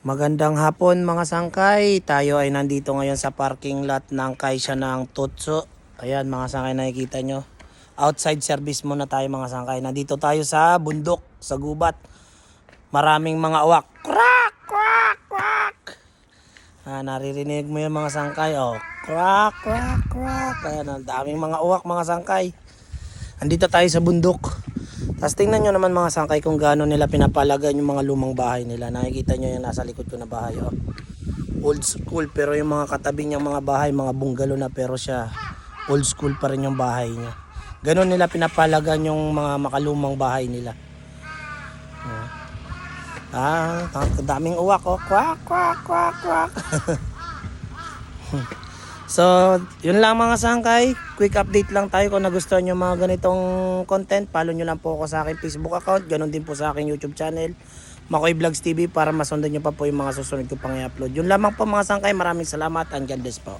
Magandang hapon mga sangkay. Tayo ay nandito ngayon sa parking lot ng Kaisya ng Tutso. Ayan mga sangkay, nakikita nyo. Outside service muna tayo mga sangkay. Nandito tayo sa bundok, sa gubat. Maraming mga uwak. Quack, quack, quack. Naririnig mo yung mga sangkay. Oh, quack, quack, quack. Ayan, ang daming mga uwak mga sangkay. Nandito tayo sa bundok. Tapos tingnan nyo naman mga sangkay kung gaano nila pinapalagan yung mga lumang bahay nila. Nakikita nyo yung nasa likod ko na bahay. Oh. Old school, pero yung mga katabi niyang mga bahay, mga bungalow na, pero siya old school pa rin yung bahay niya. Ganon nila pinapalagan yung mga makalumang bahay nila. Daming uwak. Oh. Quack, quack, quack, quack. So, yun lang mga sangkay. Quick update lang tayo. Kung nagustuhan nyo mga ganitong content, follow nyo lang po ako sa aking Facebook account. Ganon din po sa aking YouTube channel, Makoy Vlogs TV, para masundan nyo pa po yung mga susunod ko pang i-upload. Yun lamang po mga sangkay. Maraming salamat and God bless po.